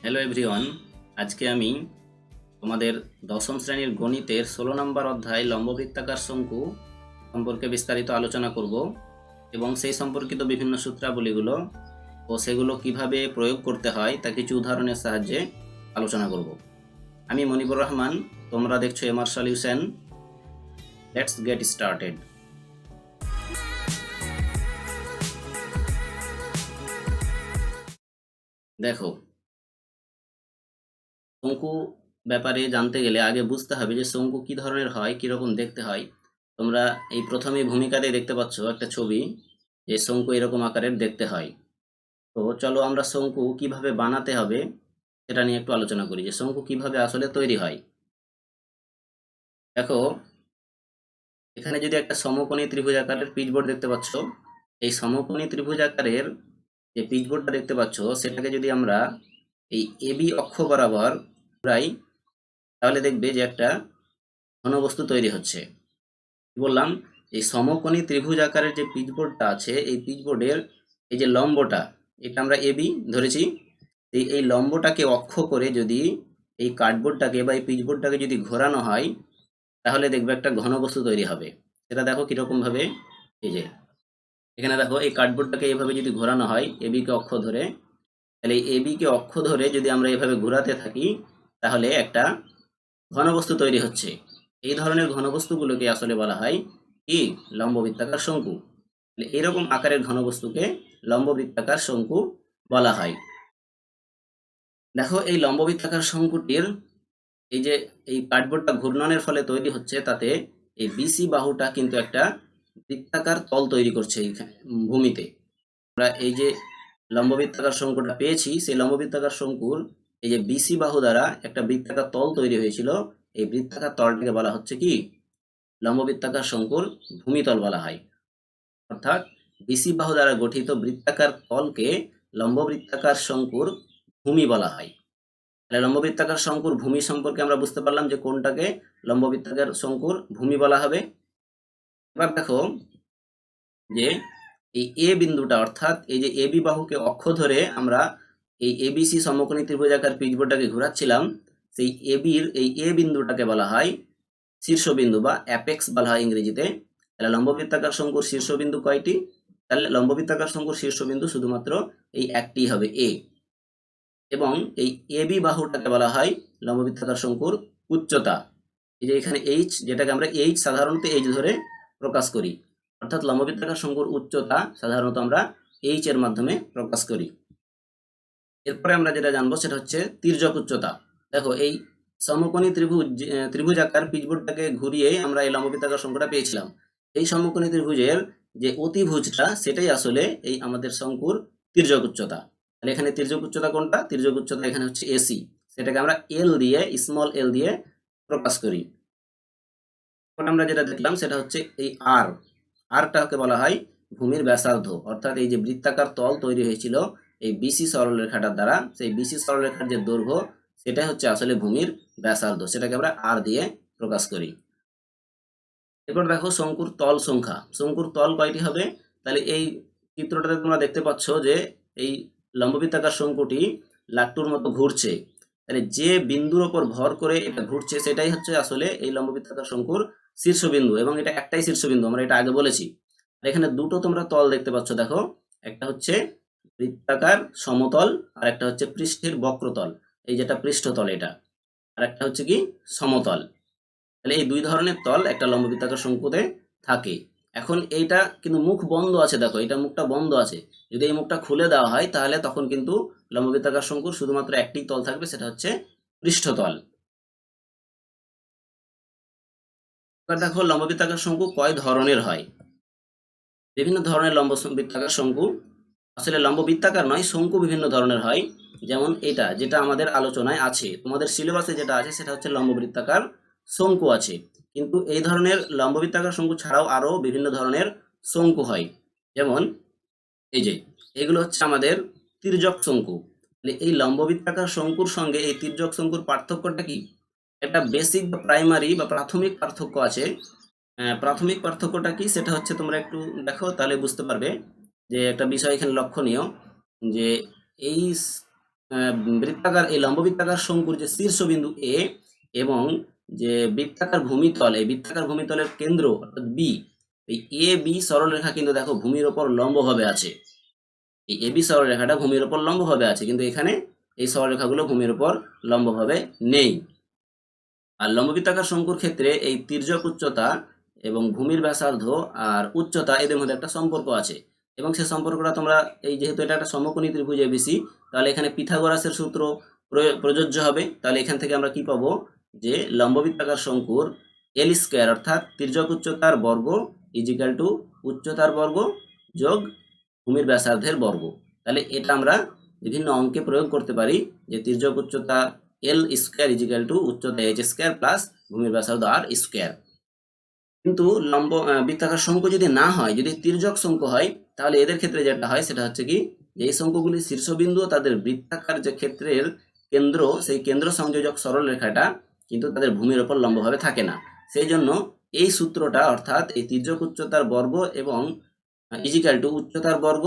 Hello everyone, আজকে আমি তোমাদের দশম শ্রেণীর গণিতের 16 নম্বর অধ্যায় লম্ববৃত্তাকার শঙ্কু সম্পর্কে বিস্তারিত আলোচনা করব এবং সেই সম্পর্কিত বিভিন্ন সূত্রাবলীগুলো ও সেগুলো কিভাবে প্রয়োগ করতে হয় তা কিছু উদাহরণের সাহায্যে আলোচনা করব। আমি মনিবুর রহমান, তোমরা দেখছো MR solution. Let's get started. দেখো, শঙ্কু ব্যাপারে জানতে গেলে আগে বুঝতে হবে যে শঙ্কু কি ধরনের হয়, কিরকম দেখতে হয়। তোমরা এই প্রথমে ভূমিকাতে দেখতে পাচ্ছ একটা ছবি, যে শঙ্কু এরকম আকারের দেখতে হয়। তো চলো আমরা শঙ্কু কিভাবে বানাতে হবে সেটা নিয়ে একটু আলোচনা করি, যে শঙ্কু কিভাবে আসলে তৈরি হয়। দেখো, এখানে যদি একটা সমকোণী ত্রিভুজ আকারের পিচবোর্ড দেখতে পাচ্ছ, এই সমকোণী ত্রিভুজ আকারের যে পিচবোর্ডটা দেখতে পাচ্ছ সেটাকে যদি আমরা এই এবি অক্ষ বরাবর ঘুরাই, তাহলে দেখবে যে একটা ঘনবস্তু তৈরি হচ্ছে। বললাম, এই সমকোণী ত্রিভুজ আকারের যে পিচবোর্ডটা আছে, এই পিচবোর্ডের এই যে লম্বটা, এটা আমরা এবি ধরেছি। এই লম্বটাকে অক্ষ করে যদি এই কার্ডবোর্ডটাকে বা এই পিচবোর্ডটাকে যদি ঘোরানো হয়, তাহলে দেখবে একটা ঘনবস্তু তৈরি হবে। সেটা দেখো কিরকম ভাবে। এই যে এখানে দেখো, এই কার্ডবোর্ডটাকে এইভাবে যদি ঘোরানো হয় এবিকে অক্ষ ধরে, তাহলে এই এবিকে অক্ষ ধরে যদি আমরা এভাবে ঘোরাতে থাকি, তাহলে একটা ঘনবস্তু তৈরি হচ্ছে। এই ধরনের ঘনবস্তুগুলোকে আসলে বলা হয় কি, লম্ববৃত্তাকার শঙ্কু। এরকম আকারের ঘনবস্তুকে লম্ববৃত্তাকার শঙ্কু বলা হয়। দেখো, এই লম্ববৃত্তাকার শঙ্কুটির এই যে এই কার্ডবোর্ডটা ঘূর্ণনের ফলে তৈরি হচ্ছে, তাতে এই বিসি বাহুটা কিন্তু একটা বৃত্তাকার তল তৈরি করছে এইখানে ভূমিতে। আমরা এই যে লম্ববৃত্তাকার শঙ্কুটা পেয়েছি, সেই লম্ববৃত্তাকার শঙ্কুর এই যে বিসি বাহু দ্বারা একটা বৃত্তাকার তল তৈরি হয়েছিল, এই বৃত্তাকার তলটাকে বলা হচ্ছে কি, লম্ববৃত্তাকার শঙ্কুর ভূমিতল বলা হয়। অর্থাৎ বিসি বাহু দ্বারা গঠিত বৃত্তাকার তলকে লম্ববৃত্তাকার শঙ্কুর ভূমি বলা হয়। তাহলে লম্ববৃত্তাকার শঙ্কুর ভূমি সম্পর্কে আমরা বুঝতে পারলাম যে কোনটাকে লম্ববৃত্তাকার শঙ্কুর ভূমি বলা হবে। এবার দেখো যে এই এ বিন্দুটা, অর্থাৎ এই যে এবি বাহুকে অক্ষ ধরে আমরা এই এবিসি সমকোণী ত্রিভুজাকার পিচবোর্ডটাকে ঘোরাচ্ছিলাম, সেই এবির এই এ বিন্দুটাকে বলা হয় শীর্ষবিন্দু বা অ্যাপেক্স বলা হয় ইংরেজিতে। তাহলে লম্ববৃত্তাকার শঙ্কুর শীর্ষবিন্দু কয়টি? তাহলে লম্ববৃত্তাকার শঙ্কুর শীর্ষবিন্দু শুধুমাত্র এই একটি হবে, এ। এবং এই এবি বাহুটাকে বলা হয় লম্ববৃত্তাকার শঙ্কুর উচ্চতা। এই যে এখানে এইচ, যেটাকে আমরা এইচ সাধারণত এইচ ধরে প্রকাশ করি, অর্থাৎ লম্ববৃত্তাকার শঙ্কুর উচ্চতা সাধারণত আমরা এইচ এর মাধ্যমে প্রকাশ করি। এরপরে আমরা যেটা জানবো সেটা হচ্ছে তির্যক উচ্চতা। দেখো, এই সমকোণী ত্রিভুজাকার পিচবোর্ডটাকে ঘুরিয়ে আমরা এই লম্ববৃত্তাকার শঙ্কুটা পেয়েছিলাম। এই সমকোণী ত্রিভুজের যে অতিভুজটা, সেটাই আসলে এই আমাদের শঙ্কুর তির্যক উচ্চতা। তাহলে এখানে তির্যক উচ্চতা কোনটা? তির্যক উচ্চতা এখানে হচ্ছে এসি, সেটাকে আমরা এল দিয়ে, স্মল এল দিয়ে প্রকাশ করি। এখন আমরা যেটা দেখলাম সেটা হচ্ছে এই আর, আরটাকে বলা হয় ভূমির ব্যাসার্ধ। অর্থাৎ এই যে বৃত্তাকার তল তৈরি হয়েছিল এই বিসি সরলরেখাটার দ্বারা, সেই বিসি সরলরেখার যে দৈর্ঘ্য, সেটাই হচ্ছে আসলে ভূমির ব্যাসার্ধ, সেটাকে আমরা আর দিয়ে প্রকাশ করি। এরপর দেখো শঙ্কুর তল সংখ্যা। শঙ্কুর তল কয়টি হবে? তাহলে এই চিত্রটাতে তোমরা দেখতে পাচ্ছ যে এই লম্ববৃত্তাকার শঙ্কুটি লাট্টুর মতো ঘুরছে। তাহলে যে বিন্দুর ওপর ভর করে এটা ঘুরছে, সেটাই হচ্ছে আসলে এই লম্ববৃত্তাকার শঙ্কুর শীর্ষবিন্দু, এবং এটা একটাই শীর্ষবিন্দু, আমরা এটা আগে বলেছি। আর এখানে দুটো তোমরা তল দেখতে পাচ্ছ, দেখো, একটা হচ্ছে বৃত্তাকার সমতল, আর একটা হচ্ছে পৃষ্ঠের বক্রতল, এই যেটা পৃষ্ঠতল এটা, আর একটা হচ্ছে কি সমতল। তাহলে এই দুই ধরনের তল একটা লম্ববৃত্তাকার শঙ্কুতে থাকে। এখন এইটা কিন্তু মুখ বন্ধ আছে, দেখো এটা মুখটা বন্ধ আছে। যদি এই মুখটা খুলে দেওয়া হয়, তাহলে তখন কিন্তু লম্ববৃত্তাকার শঙ্কুর শুধুমাত্র একটি তল থাকবে, সেটা হচ্ছে পৃষ্ঠতল। এবার দেখো, লম্ববৃত্তাকার শঙ্কু কয় ধরনের হয়। বিভিন্ন ধরনের লম্ববৃত্তাকার শঙ্কু, আসলে লম্ববৃত্তাকার নয়, শঙ্কু বিভিন্ন ধরনের হয়। যেমন এটা যেটা আমাদের আলোচনায় আছে, তোমাদের সিলেবাসে যেটা আছে সেটা হচ্ছে লম্ববৃত্তাকার শঙ্কু আছে। কিন্তু এই ধরনের লম্ববৃত্তাকার শঙ্কু ছাড়াও আরো বিভিন্ন ধরনের শঙ্কু হয়। যেমন এই যে এগুলো হচ্ছে আমাদের তির্যক শঙ্কু। এই লম্ববৃত্তাকার শঙ্কুর সঙ্গে এই তির্যক শঙ্কুর পার্থক্যটা কি? একটা বেসিক বা প্রাইমারি বা প্রাথমিক পার্থক্য আছে। প্রাথমিক পার্থক্যটা কি সেটা হচ্ছে, তোমরা একটু দেখো তাহলে বুঝতে পারবে যে একটা বিষয় এখানে লক্ষণীয়, যে এই বৃত্তাকার এই লম্ববৃত্তাকার শঙ্কুর যে শীর্ষবিন্দু এ এবং যে বৃত্তাকার ভূমিতল, এই বৃত্তাকার ভূমিতলের কেন্দ্র অর্থাৎ বি, এই এ বি সরলরেখা কিন্তু দেখো ভূমির ওপর লম্বভাবে আছে। এই এবি সরলরেখাটা ভূমির ওপর লম্বভাবে আছে, কিন্তু এখানে এই সরলরেখাগুলো ভূমির ওপর লম্বভাবে নেই। আর লম্ববৃত্তাকার শঙ্কুর ক্ষেত্রে এই তির্যক উচ্চতা এবং ভূমির ব্যাসার্ধ আর উচ্চতা এদের মধ্যে একটা সম্পর্ক আছে, এবং সেই সম্পর্কটা তোমরা এই যেহেতু এটা একটা সমকোণী ত্রিভুজ এবিসি, তাহলে এখানে পিথাগোরাসের সূত্র প্রযোজ্য হবে। তাহলে এখান থেকে আমরা কি পাবো, যে লম্ববৃত্তাকার শঙ্কুর এল স্কোয়ার অর্থাৎ তির্যক উচ্চতার বর্গ ইজিক্যাল টু উচ্চতার বর্গ যোগ ভূমির ব্যাসার্ধের বর্গ। তাহলে এটা আমরা বিভিন্ন অঙ্কে প্রয়োগ করতে পারি, যে তির্যক উচ্চতা এল স্কোয়ার ইজিক্যাল টু উচ্চতা এইচ স্কোয়ার প্লাস ভূমির ব্যাসার্ধ আর স্কোয়ার। কিন্তু বৃত্তাকার শঙ্কু যদি না হয়, যদি তির্যক শঙ্কু হয়, তাহলে এদের ক্ষেত্রে যেটা হয় সেটা হচ্ছে কি, যে এই শঙ্কুগুলির শীর্ষবিন্দু তাদের বৃত্তাকার যে ক্ষেত্রের কেন্দ্র, সেই কেন্দ্র সংযোজক সরল রেখাটা কিন্তু তাদের ভূমির ওপর লম্বভাবে থাকে না। সেই জন্য এই সূত্রটা অর্থাৎ এই তির্যক উচ্চতার বর্গ এবং ইজিক্যাল টু উচ্চতার বর্গ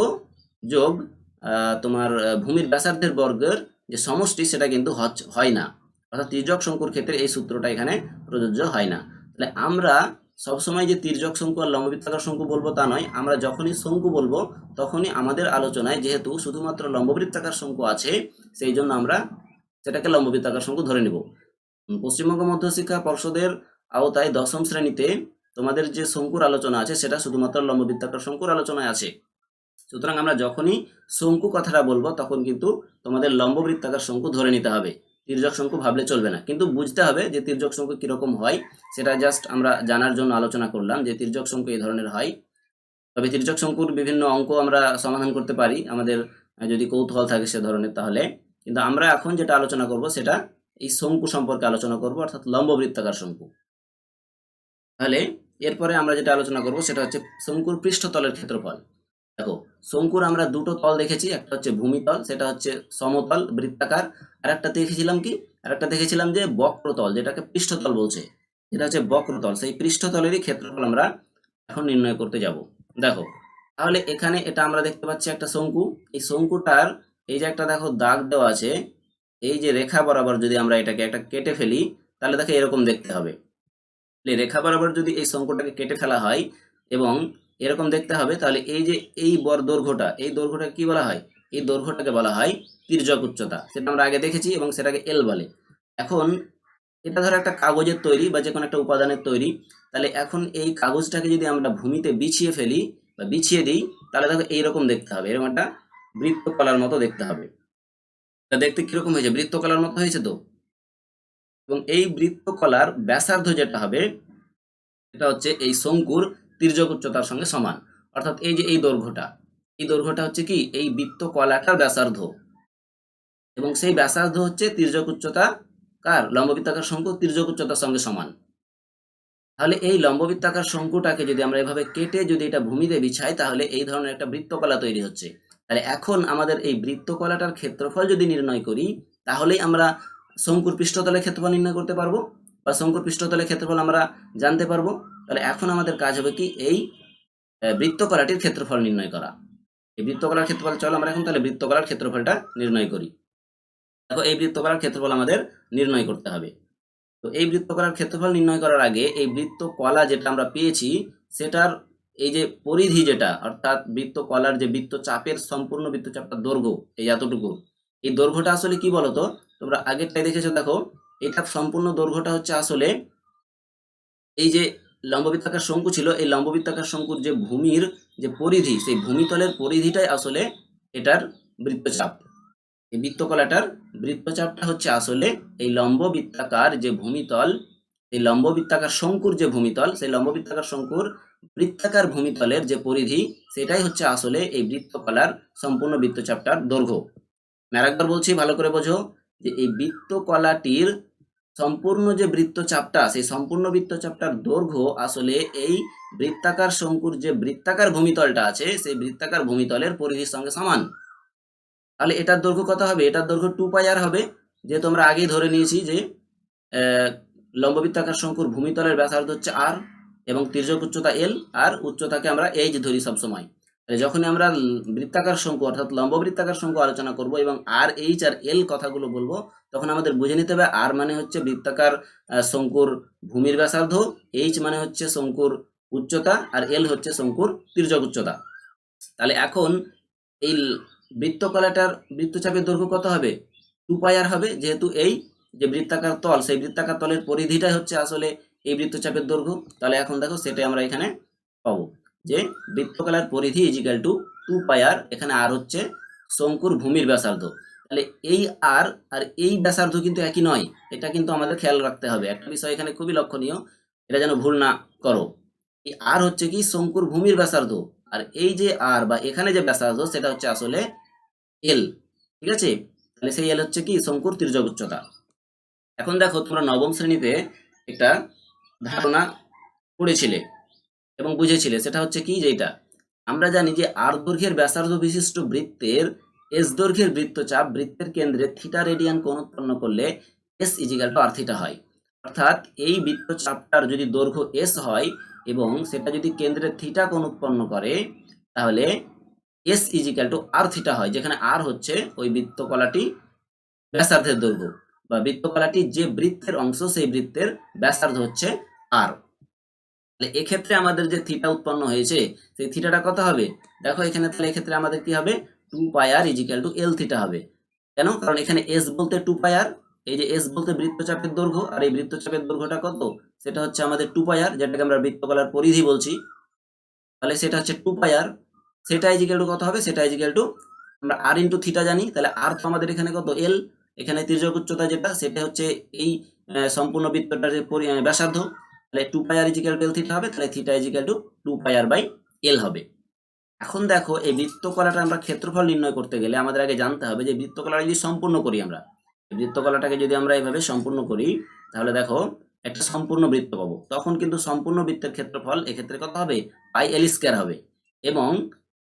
যোগ তোমার ভূমির ব্যাসার্ধের বর্গের যে সমষ্টি, সেটা কিন্তু হয় না। অর্থাৎ তির্যক শঙ্কুর ক্ষেত্রে এই সূত্রটা এখানে প্রযোজ্য হয় না। তাহলে আমরা সবসময় যে তির্যক শঙ্কু আর লম্ববৃত্তাকার শঙ্কু বলবো তা নয়, আমরা যখনই শঙ্কু বলবো তখনই আমাদের আলোচনায় যেহেতু শুধুমাত্র লম্ববৃত্তাকার শঙ্কু আছে, সেই জন্য আমরা সেটাকে লম্ববৃত্তাকার শঙ্কু ধরে নিব। পশ্চিমবঙ্গ মধ্যশিক্ষা পর্ষদের আওতায় 10ম শ্রেণীতে তোমাদের যে শঙ্কুর আলোচনা আছে সেটা শুধুমাত্র লম্ববৃত্তাকার শঙ্কুর আলোচনায় আছে। সুতরাং আমরা যখনই শঙ্কু কথাটা বলবো তখন কিন্তু তোমাদের লম্ববৃত্তাকার শঙ্কু ধরে নিতে হবে, তির্যক শঙ্কু ভাবলে চলবে না। কিন্তু বুঝতে হবে যে তির্যক শঙ্কু কিরকম হয়, সেটা জাস্ট আমরা জানার জন্য আলোচনা করলাম যে তির্যক শঙ্কু এই ধরনের হয়। তবে তির্যক শঙ্কুর বিভিন্ন অঙ্ক আমরা সমাধান করতে পারি আমাদের যদি কৌতূহল থাকে সে ধরনের। তাহলে কিন্তু আমরা এখন যেটা আলোচনা করব সেটা এই শঙ্কু সম্পর্কে আলোচনা করব, অর্থাৎ লম্ববৃত্তাকার শঙ্কু। তাহলে এরপরে আমরা যেটা আলোচনা করব সেটা হচ্ছে শঙ্কুর পৃষ্ঠতলের ক্ষেত্রফল। দেখো, শঙ্কুর আমরা দুটো তল দেখেছি, একটা হচ্ছে ভূমিতল, সেটা হচ্ছে সমতল বৃত্তাকার, আর একটা দেখেছিলাম কি, আর একটা দেখেছিলাম যে বক্রতল, যেটাকে পৃষ্ঠতল বলছে, যেটা হচ্ছে বক্রতল। সেই পৃষ্ঠতলেরই ক্ষেত্রফল আমরা এখন নির্ণয় করতে যাব। দেখো, তাহলে এখানে এটা আমরা দেখতে পাচ্ছি একটা শঙ্কু। এই শঙ্কুটার এই যে একটা দেখো দাগ দেওয়া আছে, এই যে রেখা বরাবর যদি আমরা এটাকে একটা কেটে ফেলি, তাহলে দেখো এরকম দেখতে হবে। রেখা বরাবর যদি এই শঙ্কুটাকে কেটে ফেলা হয় এবং এরকম দেখতে হবে, তাহলে এই যে এই দৈর্ঘ্যটা, এই দৈর্ঘ্যটাকে কি বলা হয়, এই দৈর্ঘ্যটাকে বলা হয় তির্যক উচ্চতা। সেটা আমরা আগে দেখেছি এবং সেটাকে এল বলে। এখন এটা ধরো একটা কাগজের তৈরি বা যে কোনো একটা উপাদানের তৈরি, তাহলে এখন এই কাগজটাকে যদি আমরা ভূমিতে বিছিয়ে ফেলি বা বিছিয়ে দিই, তাহলে দেখো এইরকম দেখতে হবে, এরকম একটা বৃত্তকলার মতো দেখতে হবে। এটা দেখতে কিরকম হয়েছে, বৃত্তকলার মতো হয়েছে তো। এবং এই বৃত্তকলার ব্যাসার্ধ যেটা হবে এটা হচ্ছে এই শঙ্কুর তির্যক উচ্চতার সঙ্গে সমান। অর্থাৎ এই যে এই দৈর্ঘ্যটা হচ্ছে কি এই বৃত্তকলাটার ব্যাসার্ধ, এবং সেই ব্যাসার্ধ হচ্ছে তির্যক উচ্চতা কার, লম্ববৃত্তাকার শঙ্কু তির্যক উচ্চতার সঙ্গে সমান। তাহলে এই লম্ববৃত্তাকার শঙ্কুটাকে যদি আমরা এভাবে কেটে যদি এটা ভূমিতে বিছাই, তাহলে এই ধরনের একটা বৃত্তকলা তৈরি হচ্ছে। তাহলে এখন আমাদের এই বৃত্তকলাটার ক্ষেত্রফল যদি নির্ণয় করি, তাহলেই আমরা শঙ্কুর পৃষ্ঠতলের ক্ষেত্রফল নির্ণয় করতে পারবো বা শঙ্কুর পৃষ্ঠতলের ক্ষেত্রফল আমরা জানতে পারবো। তাহলে এখন আমাদের কাজ হবে কি, এই বৃত্তকলাটির ক্ষেত্রফল নির্ণয় করা। এই বৃত্তকলার ক্ষেত্রফল, চলো আমরা এখন তাহলে বৃত্তকলার ক্ষেত্রফলটা নির্ণয় করি। দেখো, এই বৃত্তকলার ক্ষেত্রফল আমাদের নির্ণয় করতে হবে। তো এই বৃত্তকলার ক্ষেত্রফল নির্ণয় করার আগে এই বৃত্তকলা যেটা আমরা পেয়েছি সেটার এই যে পরিধি যেটা, অর্থাৎ বৃত্তকলার যে বৃত্তচাপের সম্পূর্ণ বৃত্তচাপটার দৈর্ঘ্য এই এতটুকু, এই দৈর্ঘ্যটা আসলে কি বলতো, তোমরা আগেরটাই দেখেছো। দেখো, এটা সম্পূর্ণ দৈর্ঘ্যটা হচ্ছে আসলে এই যে লম্ববৃত্তাকার শঙ্কু ছিল, এই লম্ববৃত্তাকার শঙ্কুর যে ভূমির যে পরিধি, সেই ভূমিতলের পরিধিটাই আসলে এটার বৃত্তচাপ। এই বৃত্তকলাটার বৃত্তচাপটা হচ্ছে আসলে এই লম্ববৃত্তাকার যে ভূমিতল, এই লম্ববৃত্তাকার শঙ্কুর যে ভূমিতল, সেই লম্ববৃত্তাকার শঙ্কুর বৃত্তাকার ভূমিতলের যে পরিধি, সেটাই হচ্ছে আসলে এই বৃত্তকলার সম্পূর্ণ বৃত্তচাপটার দৈর্ঘ্য। আরেকবার বলছি, ভালো করে বোঝো, যে এই বৃত্তকলাটির সম্পূর্ণ যে বৃত্তচাপটা, সেই সম্পূর্ণ বৃত্তচাপটার দৈর্ঘ্য আসলে এই বৃত্তাকার শঙ্কুর যে বৃত্তাকার ভূমিতলটা আছে, সেই বৃত্তাকার ভূমিতলের পরিধির সঙ্গে সমান। তাহলে এটার দৈর্ঘ্য কত হবে, এটার দৈর্ঘ্য 2πr হবে, যেহেতু আমরা আগেই ধরে নিয়েছি যে লম্ববৃত্তাকার শঙ্কুর ভূমিতলের ব্যাসার্ধ হচ্ছে r এবং তির্যক উচ্চতা l, আর উচ্চতাকে আমরা h ধরি সবসময়। তাহলে যখনই আমরা বৃত্তাকার শঙ্কু অর্থাৎ লম্ব বৃত্তাকার শঙ্কু আলোচনা করব এবং আর এইচ আর এল কথাগুলো বলবো, তখন আমাদের বুঝে নিতে হবে আর মানে হচ্ছে বৃত্তাকার শঙ্কুর ভূমির ব্যাসার্ধ, এইচ মানে হচ্ছে শঙ্কুর উচ্চতা, আর এল হচ্ছে শঙ্কুর তির্যক উচ্চতা। তাহলে এখন এই বৃত্তকলাটার বৃত্তচাপের দৈর্ঘ্য কত হবে? 2πr হবে, যেহেতু এই যে বৃত্তাকার তল, সেই বৃত্তাকার তলের পরিধিটাই হচ্ছে আসলে এই বৃত্তচাপের দৈর্ঘ্য। তাহলে এখন দেখো সেটাই আমরা এখানে পাবো যে বৃত্তকলার পরিধি ইজিক্যাল টু 2πr, এখানে আর হচ্ছে শঙ্কুর ভূমির ব্যাসার্ধ। তাহলে এই আর আর এই ব্যাসার্ধ কিন্তু একই নয়, এটা কিন্তু আমাদের খেয়াল রাখতে হবে। একটা বিষয় এখানে খুবই লক্ষণীয়, এটা যেন ভুল না করো। এই আর হচ্ছে কি শঙ্কুর ভূমির ব্যাসার্ধ, আর এই যে আর বা এখানে যে ব্যাসার্ধ সেটা হচ্ছে আসলে এল, ঠিক আছে? তাহলে সেই এল হচ্ছে কি শঙ্কুর তির্যক উচ্চতা। এখন দেখো তোমরা নবম শ্রেণীতে একটা ধারণা পড়েছিলে এবং বুঝেছিলে, সেটা হচ্ছে কি, যেটা আমরা জানি যে আর দৈর্ঘ্যের ব্যাসার্ধ বিশিষ্ট বৃত্তের এস দৈর্ঘ্যের বৃত্তচাপ বৃত্তের কেন্দ্রে থিটা রেডিয়ান কোণ উৎপন্ন করলে এস ইজিক্যাল টু আর থিটা হয়। অর্থাৎ এই বৃত্তচাপটার যদি দৈর্ঘ্য এস হয় এবং সেটা যদি কেন্দ্রে থিটা কোণ উৎপন্ন করে, তাহলে এস ইজিক্যাল টু আর থিটা হয়, যেখানে আর হচ্ছে ওই বৃত্তকলাটি ব্যাসার্ধের দৈর্ঘ্য, বা বৃত্তকলাটি যে বৃত্তের অংশ সেই বৃত্তের ব্যাসার্ধ হচ্ছে আর। তাহলে এক্ষেত্রে আমাদের যে থিটা উৎপন্ন হয়েছে সেই থিটাটা কত হবে? দেখো এখানে তাহলে এক্ষেত্রে আমাদের কি হবে? 2πr ইজিক্যাল টু এল থিটা হবে। কেন? কারণ এখানে এস বলতে 2πr, এই যে এস বলতে বৃত্তচাপের দৈর্ঘ্য, আর এই বৃত্তচাপের দৈর্ঘ্যটা কত? সেটা হচ্ছে আমাদের 2πr, যেটাকে আমরা বৃত্তকলার পরিধি বলছি। তাহলে সেটা হচ্ছে 2πr, সেটা ইজিক্যাল টু কত হবে? সেটা ইজিক্যাল টু আমরা আর ইন্টু থিটা জানি, তাহলে আর তো আমাদের এখানে কত? এল। এখানে তির্যক উচ্চতা যেটা সেটা হচ্ছে এই সম্পূর্ণ বৃত্তটার যে ব্যাসার্ধ, তাহলে 2πr ইজিক্যাল টু এল থিটা হবে, তাহলে theta is equal to 2πr by L হবে। এখন দেখো এই বৃত্তকলাটা আমরা ক্ষেত্রফল নির্ণয় করতে গেলে আমাদের আগে জানতে হবে যে বৃত্তকলাটা যদি সম্পূর্ণ করি, আমরা বৃত্তকলাটাকে যদি আমরা এইভাবে সম্পূর্ণ করি, তাহলে দেখো একটা সম্পূর্ণ বৃত্ত পাবো। তখন কিন্তু সম্পূর্ণ বৃত্তের ক্ষেত্রফল এক্ষেত্রে কত হবে? পাই এল স্কয়ার হবে। এবং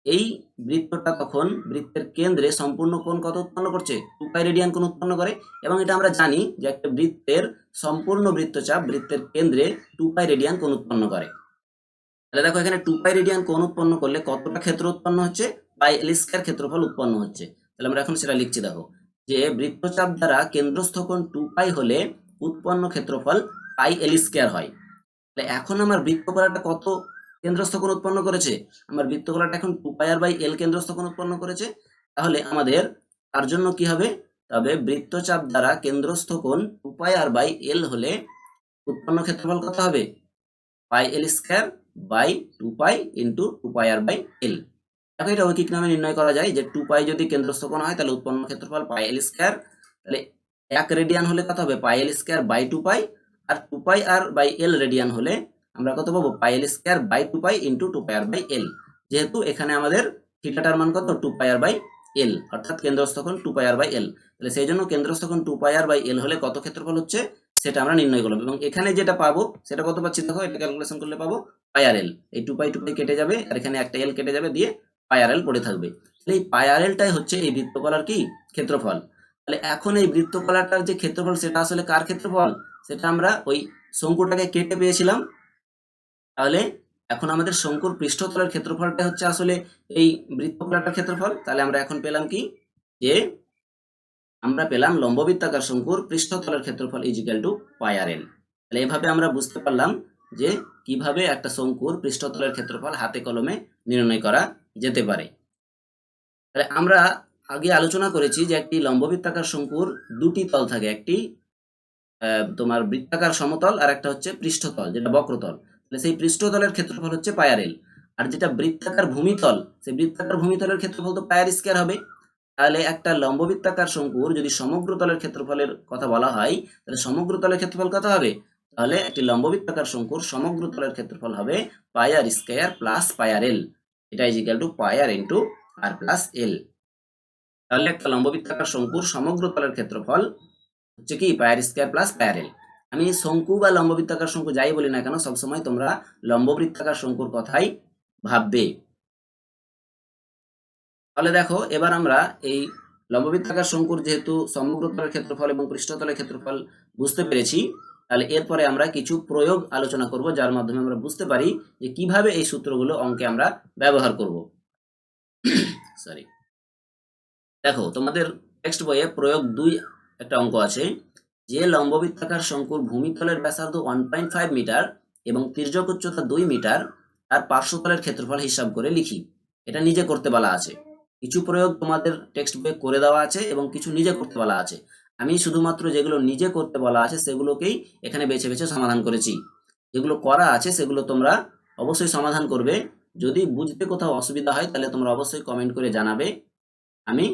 এই বৃত্তটা তখন বৃত্তের কেন্দ্রে সম্পূর্ণ কোণ কত উৎপন্ন করছে? 2π রেডিয়ান কোণ উৎপন্ন করে। এবং এটা আমরা জানি যে একটা বৃত্তের সম্পূর্ণ বৃত্তচাপ বৃত্তের কেন্দ্রে 2π রেডিয়ান কোণ উৎপন্ন করে। তাহলে দেখো এখানে 2π রেডিয়ান কোণ উৎপন্ন করলে কতটা ক্ষেত্র উৎপন্ন হচ্ছে? পাই এল স্কয়ার ক্ষেত্রফল উৎপন্ন হচ্ছে। তাহলে আমরা এখন সেটা লিখছি, দেখো যে বৃত্তচাপ দ্বারা কেন্দ্রস্থ কোণ 2π হলে উৎপন্ন ক্ষেত্রফল পাই এল স্কয়ার হয়। তাহলে এখন আমার বৃত্তকলাটা কত কেন্দ্রস্থ কোণ উৎপন্ন করেছে? আমার বৃত্তকলাটা এখন 2πr বাই এল কেন্দ্রস্থ কোণ উৎপন্ন করেছে। তাহলে আমাদের তার জন্য কি হবে? তবে বৃত্তচাপ দ্বারা কেন্দ্রস্থ কোণ 2πr বাই এল হলে উৎপন্ন ক্ষেত্রফল কত হবে? Pi L square by 2π into 2πr by L. দেখো এটা ঐকিক নামে নির্ণয় করা যায় যে 2π যদি কেন্দ্রস্থ কোণ হয় তাহলে উৎপন্ন ক্ষেত্রফল পাই এল স্কয়ার, তাহলে 1 রেডিয়ান হলে কত হবে? পাই এল স্কয়ার বাই 2π, আর 2πr বাই এল রেডিয়ান হলে আমরা কত পাবো? Pi L square by 2π into 2πr by L. যেহেতু এখানে আমাদের থিটাটার মান কত? 2πr বাই এল, অর্থাৎ কেন্দ্রস্থ কোণ 2πr বাই এল। তাহলে সেই জন্য কেন্দ্রস্থ কোণ 2πr বাই এল হলে কত ক্ষেত্রফল হচ্ছে সেটা আমরা নির্ণয় করলাম। এবং এখানে যেটা পাবো সেটা কত পাচ্ছি? দেখো এটা ক্যালকুলেশন করলে পাবো পাই আর এল। এই 2π কেটে যাবে, আর এখানে একটা এল কেটে যাবে, দিয়ে পাই আর এল পড়ে থাকবে। তাহলে এই পাই আর এলটাই হচ্ছে এই বৃত্তকলার কি? ক্ষেত্রফল। তাহলে এখন এই বৃত্তকলাটার যে ক্ষেত্রফল সেটা আসলে কার ক্ষেত্রফল? সেটা আমরা ওই শঙ্কুটাকে কেটে পেয়েছিলাম। তাহলে এখন আমাদের শঙ্কুর পৃষ্ঠতলের ক্ষেত্রফলটা হচ্ছে আসলে এই বৃত্তকলাটার ক্ষেত্রফল। তাহলে আমরা এখন পেলাম কি? যে আমরা পেলাম লম্ববৃত্তাকার শঙ্কুর পৃষ্ঠতলের ক্ষেত্রফল ইজিক্যাল টু পাই আর এল। তাহলে এভাবে আমরা বুঝতে পারলাম যে কিভাবে একটা শঙ্কুর পৃষ্ঠতলের ক্ষেত্রফল হাতে কলমে নির্ণয় করা যেতে পারে। তাহলে আমরা আগে আলোচনা করেছি যে একটি লম্ববৃত্তাকার শঙ্কুর দুটি তল থাকে, একটি তোমার বৃত্তাকার সমতল আর একটা হচ্ছে পৃষ্ঠতল যেটা বক্রতল। তাহলে সেই পৃষ্ঠতলের ক্ষেত্রফল হচ্ছে পাই আর এল। আর যেটা বৃত্তাকার ভূমিতল, সেই বৃত্তাকার ভূমিতলের ক্ষেত্রফল তো পাই আর স্কয়ার হবে। তাহলে একটা লম্ববৃত্তাকার শঙ্কুর যদি সমগ্র তলের ক্ষেত্রফলের কথা বলা হয়, তাহলে সমগ্র তলের ক্ষেত্রফল কত হবে? তাহলে একটি লম্ববৃত্তাকার শঙ্কুর সমগ্র তলের ক্ষেত্রফল হবে পাই R square plus pi R L. এটা is equal to pi R into R plus L. তাহলে একটা লম্ববৃত্তাকার শঙ্কুর সমগ্র তলের ক্ষেত্রফল হচ্ছে কি? Pi R square plus pi R L. আমি শঙ্কু বা লম্ববৃত্তাকার শঙ্কু যাই বলি না কেন, সবসময় তোমরা লম্ববৃত্তাকার শঙ্কুর কথাই ভাববে। তাহলে দেখো এবার আমরা এই লম্ববৃত্তাকার শঙ্কুর যেহেতু সমগ্র তলের ক্ষেত্রফল এবং পৃষ্ঠতলের ক্ষেত্রফল বুঝতে পেরেছি, তাহলে এরপরে আমরা কিছু প্রয়োগ আলোচনা করব যার মাধ্যমে আমরা বুঝতে পারি যে কিভাবে এই সূত্রগুলো অঙ্কে আমরা ব্যবহার করব। সরি, দেখো তোমাদের টেক্সট বইয়ে প্রয়োগ 2 একটা অঙ্ক আছে, যে লম্ববৃত্তাকার শঙ্কুর ভূমিতলের ব্যাসার্ধ 1.5 মিটার এবং তির্যক উচ্চতা 2 মিটার, তার পার্শ্বতলের ক্ষেত্রফল হিসাব করে লিখি। এটা নিজে করতে বলা আছে। কিছু প্রয়োগ তোমাদের টেক্সট বইয়ে করে দেওয়া আছে এবং কিছু নিজে করতে বলা আছে। আমি শুধুমাত্র যেগুলো নিজে করতে বলা আছে সেগুলোকেই এখানে বেছে বেছে সমাধান করেছি। যেগুলো করা আছে সেগুলো তোমরা অবশ্যই সমাধান করবে। যদি বুঝতে কোথাও অসুবিধা হয় তাহলে তোমরা অবশ্যই কমেন্ট করে জানাবে। আমি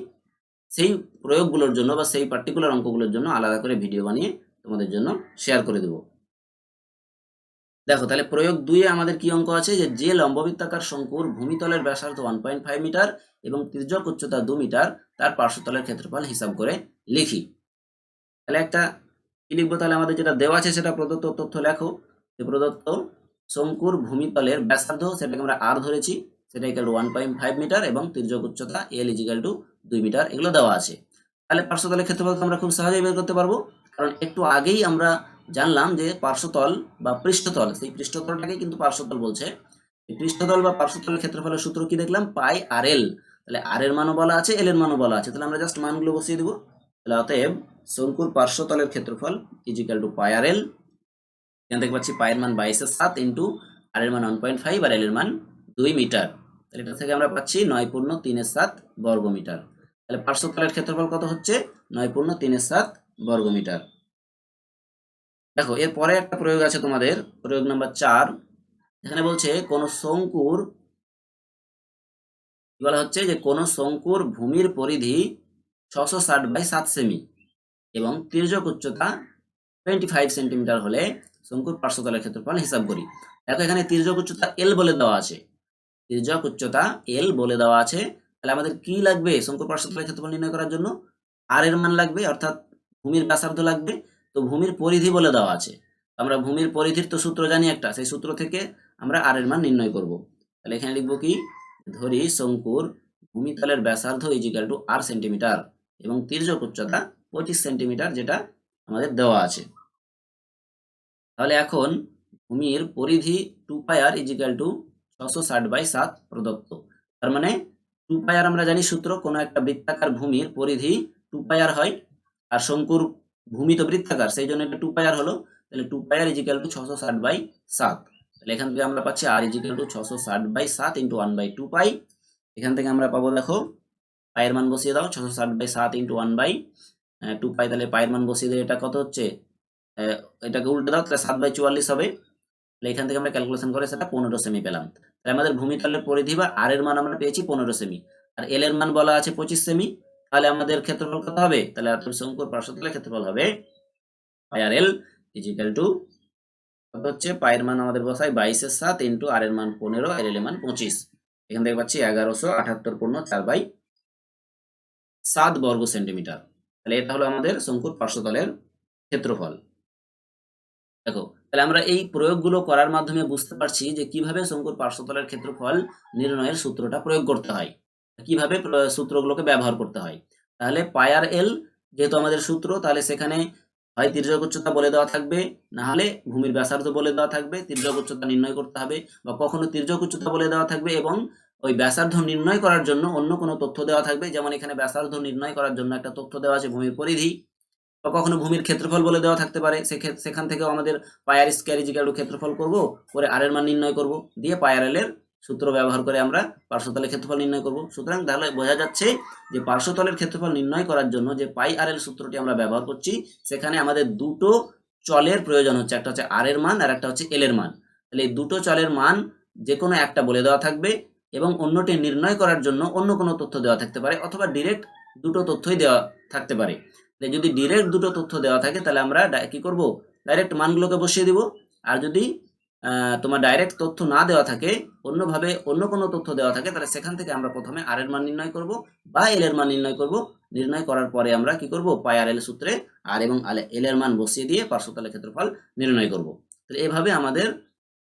সেই প্রয়োগগুলোর জন্য বা সেই পার্টিকুলার অঙ্কগুলোর জন্য আলাদা করে ভিডিও বানিয়ে তোমাদের জন্য শেয়ার করে দেব। দেখো তাহলে প্রয়োগ 2 এ আমাদের কি অঙ্ক আছে, যে লম্ববৃত্তাকার শঙ্কুর ভূমিতলের ব্যাসার্ধ 1.5 মিটার এবং তির্যক উচ্চতা 2 মিটার, তার পার্শ্বতলের ক্ষেত্রফল হিসাব করে লিখি। তাহলে একটা কি লিখবো, তাহলে আমাদের যেটা দেওয়া আছে সেটা প্রদত্ত তথ্য লেখো। যে প্রদত্ত শঙ্কুর ভূমিতলের ব্যাসার্ধ সেটাকে আমরা আর ধরেছি, সেটা ইকুয়াল টু 1.5 মিটার এবং তির্যক উচ্চতা এল ইকুয়াল টু 2 মিটার, এগুলো দেওয়া আছে। তাহলে পার্শ্বতলের ক্ষেত্রফল আমরা খুব সহজেই বের করতে পারবো, কারণ একটু আগেই আমরা জানলাম যে পার্শ্বতল বা পৃষ্ঠতল, সেই পৃষ্ঠতলটাকে কিন্তু পার্শ্বতল বলছে। এই পৃষ্ঠতল বা পার্শ্বতলের ক্ষেত্রফলের সূত্র কি দেখলাম, পাই আর এল। তাহলে আর এর মানও বলা আছে, এল এর মানও বলা আছে, তাহলে আমরা জাস্ট মানগুলো বসিয়ে দেবো। তাহলে অতএব শঙ্কুর পার্শ্বতলের ক্ষেত্রফল ইকুয়াল টু পাই আর এল। এখান থেকে পাচ্ছি পায়ের মান 22/7 ইন্টু আর এর মান 1.5 আর এল এর মান 2 মিটার। তাহলে এটা থেকে আমরা পাচ্ছি 9×3=7 বর্গ মিটার। তাহলে পার্শ্বতলের ক্ষেত্রফল কত হচ্ছে, 9×3=7 বর্গ মিটার। দেখো এরপরে একটা প্রয়োগ আছে তোমাদের, প্রয়োগ নাম্বার 4। এখানে বলছে কোন শঙ্কুর, বলা হচ্ছে যে কোন শঙ্কুর ভূমির পরিধি 660/7 সেমি এবং তির্যক উচ্চতা 25 সেন্টিমিটার হলে শঙ্কুর পার্শ্বতলের ক্ষেত্রফল হিসাব করি। দেখো এখানে তির্যক উচ্চতা এল বলে দেওয়া আছে, তির্যক উচ্চতা এল বলে দেওয়া আছে। তাহলে আমাদের কি লাগবে শঙ্কুর পার্শ্বতলের ক্ষেত্রফল নির্ণয় করার জন্য, আর এর মান লাগবে, অর্থাৎ ভূমির ব্যাসার্ধ লাগবে। তো ভূমির পরিধি বলে দেওয়া আছে, আমরা ভূমির পরিধির তো সূত্র জানি একটা, সেই সূত্র থেকে আমরা আর এর মান নির্ণয় করব। তাহলে এখানে লিখবো কি, ধরি শঙ্কুর ভূমিতলের ব্যাসার্ধ ইকুয়াল টু আর সেন্টিমিটার এবং তির্যক উচ্চতা 25 সেন্টিমিটার, যেটা আমাদের দেওয়া আছে। তাহলে এখন ভূমির পরিধি 2πr ইকুয়াল টু 660/7 প্রদত্ত। তার মানে 2πr আমরা জানি সূত্র, কোনো একটা বৃত্তাকার ভূমির পরিধি 2πr হয়, আর শঙ্কুর ভূমি তো বৃত্তাকার, সেই জন্য এটা 2πr হলো। তাহলে 2πr ইকুয়াল টু 660/7। তাহলে এখান থেকে আমরা পাচ্ছি আর ইকুয়াল টু 660/7 ইন্টু 1/2π। এখান থেকে আমরা পাবো, দেখো পায়ের মান বসিয়ে দাও, 660/7 ইন্টু 1/2π। তাহলে পায়ের মান বসিয়ে দিয়ে এটা কত হচ্ছে, এটাকে উল্টে দাও, তাহলে 7/44 হবে। তাহলে এখান থেকে আমরা ক্যালকুলেশন করে সেটা 15 সেমি পেলাম। তাহলে আমাদের ভূমিতলের পরিধি বা আর এর মান আমরা পেয়েছি 15 সেমি, আর এল এর মান বলা আছে 25 সেমি। তাহলে আমাদের ক্ষেত্রফল কত হবে, তাহলে শঙ্কুর পার্শ্বতলের ক্ষেত্রফল হবে পাই আর এল ইকুয়াল টু কত হচ্ছে, পায়ের মান আমাদের বসাই 22/7 ইন্টু আর এর মান 15 আর এল এর মান 25। এখান থেকে পাচ্ছি 1178/4/7 বর্গ সেন্টিমিটার। তাহলে এটা হলো আমাদের শঙ্কুর পার্শ্বতলের ক্ষেত্রফল। দেখো তাহলে আমরা এই প্রয়োগগুলো করার মাধ্যমে বুঝতে পারছি যে কিভাবে শঙ্কুর পার্শ্বতলের ক্ষেত্রফল নির্ণয়ের সূত্রটা প্রয়োগ করতে হয়, কিভাবে সূত্রগুলোকে ব্যবহার করতে হয়। তাহলে পাই আর এল যেহেতু আমাদের সূত্র, তাহলে সেখানে হয় তির্যক উচ্চতা বলে দেওয়া থাকবে, না হলে ভূমির ব্যাসার্ধ বলে দেওয়া থাকবে, তির্যক উচ্চতা নির্ণয় করতে হবে, বা কখনো তির্যক উচ্চতা বলে দেওয়া থাকবে এবং ওই ব্যাসার্ধ নির্ণয় করার জন্য অন্য কোনো তথ্য দেওয়া থাকবে। যেমন এখানে ব্যাসার্ধ নির্ণয় করার জন্য একটা তথ্য দেওয়া আছে ভূমির পরিধি, বা কখনো ভূমির ক্ষেত্রফল বলে দেওয়া থাকতে পারে, সেখান থেকেও আমাদের পাই আর স্কয়ার ইকুয়াল টু ক্ষেত্রফল করব, করে আর এর মান নির্ণয় করব, দিয়ে পাই আর এল এর সূত্র ব্যবহার করে আমরা পার্শ্বতলের ক্ষেত্রফল নির্ণয় করব। সুতরাং তাহলে বোঝা যাচ্ছে যে পার্শ্বতলের ক্ষেত্রফল নির্ণয় করার জন্য যে পাই আর এল সূত্রটি আমরা ব্যবহার করছি, সেখানে আমাদের দুটো চলের প্রয়োজন হচ্ছে, একটা হচ্ছে আর এর মান আর একটা হচ্ছে এল এর মান। তাহলে এই দুটো চলের মান যে কোনো একটা বলে দেওয়া থাকবে এবং অন্যটি নির্ণয় করার জন্য অন্য কোনো তথ্য দেওয়া থাকতে পারে, অথবা ডিরেক্ট দুটো তথ্যই দেওয়া থাকতে পারে। যদি ডিরেক্ট দুটো তথ্য দেওয়া থাকে তাহলে আমরা কি করব, ডাইরেক্ট মানগুলোকে বসিয়ে দিব। আর যদি তোমার ডাইরেক্ট তথ্য না দেওয়া থাকে, অন্যভাবে অন্য কোনো তথ্য দেওয়া থাকে, তাহলে সেখান থেকে আমরা প্রথমে আর এর মান নির্ণয় করব বা এল এর মান নির্ণয় করব। নির্ণয় করার পরে আমরা কি করব, পাই আর এল সূত্রে আর এবং এল এর মান বসিয়ে দিয়ে পার্শ্বতলের ক্ষেত্রফল নির্ণয় করব। তাহলে এভাবে আমাদের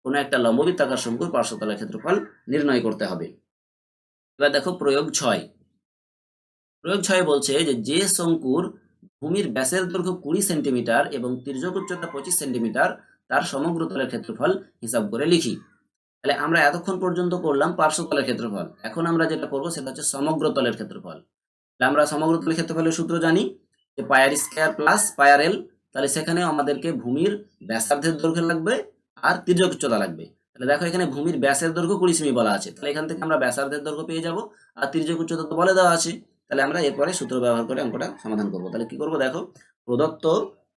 কোনো একটা লম্ববৃত্তাকার শঙ্কুর পার্শ্বতলের ক্ষেত্রফল নির্ণয় করতে হবে। এবার দেখো প্রয়োগ 6। প্রয়োগ 6 বলছে যে শঙ্কুর ভূমির ব্যাসের দৈর্ঘ্য 20 সেন্টিমিটার এবং তির্যক উচ্চতা 25 সেন্টিমিটার, তার সমগ্র তলের ক্ষেত্রফল হিসাব করে লিখি। তাহলে আমরা এতক্ষণ পর্যন্ত করলাম পার্শ্বতলের ক্ষেত্রফল। এখন আমরা যেটা করবো সেটা হচ্ছে সমগ্র তলের ক্ষেত্রফল। তাহলে আমরা সমগ্র তলের ক্ষেত্রফলের সূত্র জানি যে পাই R square plus pi R এল। তাহলে সেখানেও আমাদেরকে ভূমির ব্যাসার্ধের দৈর্ঘ্য লাগবে আর তির্যক উচ্চতা লাগবে। তাহলে দেখো এখানে ভূমির ব্যাসের দৈর্ঘ্য 20 সেমি বলা আছে, তাহলে এখান থেকে আমরা ব্যাসার্ধের দৈর্ঘ্য পেয়ে যাব আর তির্যক উচ্চতা তো বলে দেওয়া আছে। তাহলে আমরা এরপরে সূত্র ব্যবহার করে অঙ্কটা সমাধান করব। তাহলে কি করব দেখো, প্রদত্ত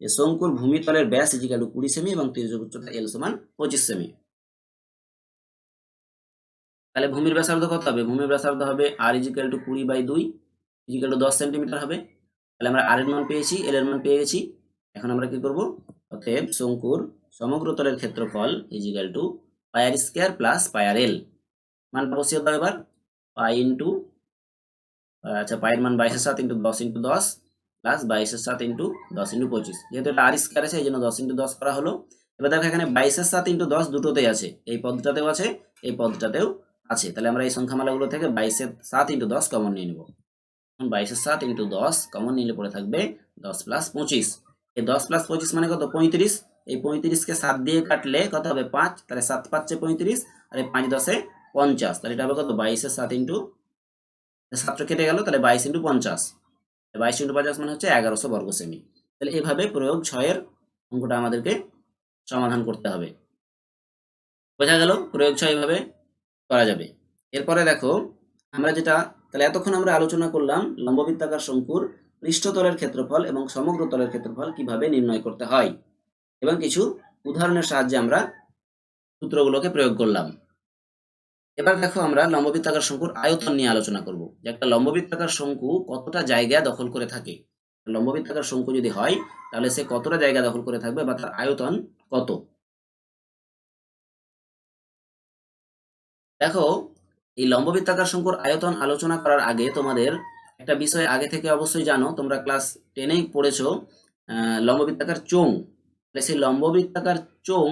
যে শঙ্কুর ভূমিতলের ব্যাস ইজিক্যাল টু 20 সেমি এবং তির্যক উচ্চতা এল সমান 25 সেমি। তাহলে ভূমির ব্যাসার্ধ কত হবে? ভূমির ব্যাসার্ধ হবে R is equal to 20/2 is equal to 10 centimetre হবে। তাহলে আমরা আর এর মান পেয়েছি, এল এর মান পেয়ে গেছি। এখন আমরা কি করব, অতএব শঙ্কুর সমগ্র তলের ক্ষেত্রফল is equal two pi R square plus pi R এল। মানটা বসিয়ে দাও এবার, পাই ইন্টু আচ্ছা পাইয়ের মান 22/7 into 10 into 10 plus 22/7 into 10 into 25। যেহেতু এটা আর স্কয়ার আছে এই জন্য 10 ইন্টু 10 করা হলো। এবার দেখো এখানে 22/7 ইন্টু 10 দুটোতেই আছে, এই পদটাতেও আছে এই পদটাতেও আছে। তাহলে আমরা এই সংখ্যামালাগুলো থেকে 22/7 ইন্টু 10 কমন নিয়ে নেব। 22/7 ইন্টু 10 কমন নিলে পড়ে থাকবে 10 প্লাস 25। এই 10 প্লাস 25 মানে কত? 35। এই 35কে 7 দিয়ে কাটলে কত হবে? 5। তাহলে 7 5 35 আর এই 5 10 50। তাহলে এটা হবে কত? 22/7 ইন্টু 7 কেটে গেল, তাহলে 22 ইন্টু 50। 22 ইন্টু 50 মানে হচ্ছে 1100 বর্গ সেমি। তাহলে এভাবে প্রয়োগ 6-এর অঙ্কটা আমাদেরকে সমাধান করতে হবে। বোঝা গেল? প্রয়োগ 6 এভাবে করা যাবে। এরপরে দেখো আমরা যেটা, তাহলে এতক্ষণ আমরা আলোচনা করলাম লম্ববৃত্তাকার শঙ্কুর পৃষ্ঠতলের ক্ষেত্রফল এবং সমগ্র তলের ক্ষেত্রফল কিভাবে নির্ণয় করতে হয় এবং কিছু উদাহরণের সাহায্যে আমরা সূত্রগুলোকে প্রয়োগ করলাম। এবার দেখো আমরা লম্ববৃত্তাকার শঙ্কুর আয়তন নিয়ে আলোচনা করব, যে একটা লম্ববৃত্তাকার শঙ্কু কতটা জায়গা দখল করে থাকে। লম্ববৃত্তাকার শঙ্কু যদি হয় তাহলে সে কতটা জায়গা দখল করে থাকবে বা তার আয়তন কত। দেখো এই লম্ববৃত্তাকার শঙ্কুর আয়তন আলোচনা করার আগে তোমাদের একটা বিষয় আগে থেকে অবশ্যই জানো, তোমরা ক্লাস 10-এই পড়েছো লম্ববৃত্তাকার চোঙ। সেই লম্ববৃত্তাকার চোঙ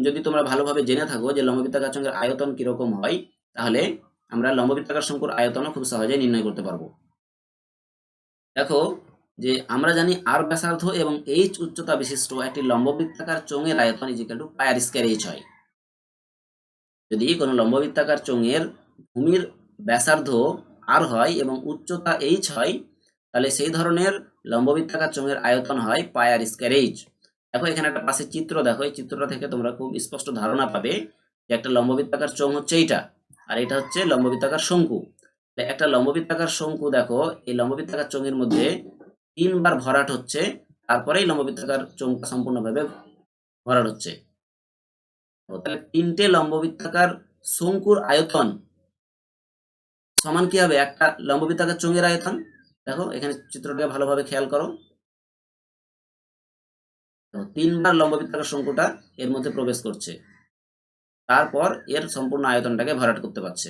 যদি তোমরা ভালোভাবে জেনে থাকো যে লম্ববৃত্তাকার চোঙের আয়তন কিরকম হয়, তাহলে আমরা লম্ববৃত্তাকার শঙ্কুর আয়তনও খুব সহজে নির্ণয় করতে পারবো। দেখো যে আমরা জানি আর ব্যাসার্ধ এবং এইচ উচ্চতা বিশিষ্ট একটি লম্ববৃত্তাকার চোঙের আয়তন is equal two pi R square H হয়। যদি কোনো লম্ববৃত্তাকার চোঙের ভূমির ব্যাসার্ধ আর হয় এবং উচ্চতা এইচ হয়, তাহলে সেই ধরনের লম্ববৃত্তাকার চোঙের আয়তন হয় পাই আর স্কয়ার এইচ। দেখো এখানে একটা পাশে চিত্র দেখো, এই চিত্রটা থেকে তোমরা খুব স্পষ্ট ধারণা পাবে যে একটা লম্ববৃত্তাকার চোঙ হচ্ছে এইটা আর এটা হচ্ছে লম্ববৃত্তাকার শঙ্কু। একটা লম্ববৃত্তাকার শঙ্কু দেখো, এই লম্ববৃত্তাকার চোঙের মধ্যে 3 বার ভরাট হচ্ছে, তারপরেই লম্ববৃত্তাকার চোঙটা সম্পূর্ণভাবে ভরাট হচ্ছে। তাহলে 3টে লম্ববৃত্তাকার শঙ্কুর আয়তন সমান কি হবে? একটা লম্ববৃত্তাকার চোঙের আয়তন। দেখো এখানে চিত্রটা ভালোভাবে খেয়াল করো, 3 বার লম্ববৃত্তাকার শঙ্কুটা এর মধ্যে প্রবেশ করছে, তারপর এর সম্পূর্ণ আয়তনটাকে ভরাট করতে পারছে,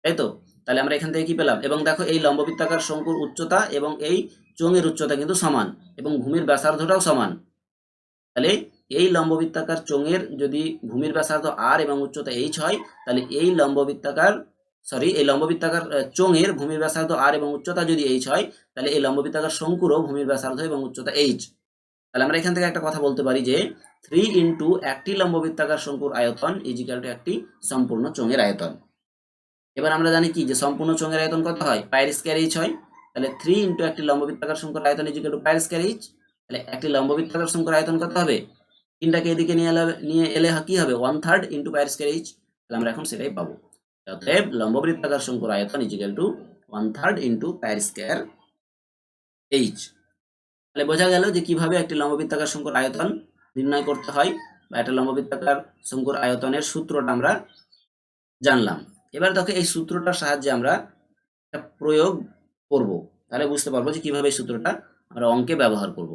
তাই তো? তাহলে আমরা এখান থেকে কি পেলাম? এবং দেখো এই লম্ববৃত্তাকার শঙ্কুর উচ্চতা এবং এই চোঙের উচ্চতা কিন্তু সমান এবং ভূমির ব্যাসার্ধটাও সমান। তাহলে এই লম্ববৃত্তাকার চোঙের যদি ভূমির ব্যাসার্ধ আর এবং উচ্চতা এইচ হয়, তাহলে এই লম্ববৃত্তাকার চোঙের ভূমির ব্যাসার্ধ আর এবং উচ্চতা যদি এইচ হয়, তাহলে এই লম্ববৃত্তাকার শঙ্কুরও ভূমির ব্যাসার্ধ এবং উচ্চতা এইচ। তাহলে আমরা এখান থেকে একটা কথা বলতে পারি যে 3 ইন্টু একটি লম্ববৃত্তাকার শঙ্কুর আয়তন ইজিক্যাল টু একটি সম্পূর্ণ চোঙের আয়তন। এবার আমরা জানি কি যে সম্পূর্ণ চোঙের আয়তন কত হয়? পাই আর স্কয়ার এইচ হয়। তাহলে 3 ইন্টু একটি লম্ববৃত্তাকার শঙ্কুর আয়তন is equal two pi R square H. তাহলে একটি লম্ববৃত্তাকার শঙ্কুর আয়তন কত হবে? 3টাকে এদিকে নিয়ে এলে কি হবে? 1/3 ইন্টু পাই আর স্কয়ার এইচ। তাহলে আমরা এখন সেটাই পাবো। অতএব লম্ববৃত্তাকার শঙ্কুর আয়তন ইজিক্যাল টু 1/3 ইন্টু পাই আর স্কয়ার এইচ। তাহলে বোঝা গেল যে কিভাবে একটি লম্ববৃত্তাকার শঙ্কুর আয়তন নির্ণয় করতে হয় বা একটা লম্ববৃত্তাকার শঙ্কুর আয়তনের সূত্রটা আমরা জানলাম। এবার দেখো এই সূত্রটার সাহায্যে আমরা একটা প্রয়োগ করব, তাহলে বুঝতে পারবো যে কিভাবে এই সূত্রটা আমরা অঙ্কে ব্যবহার করব।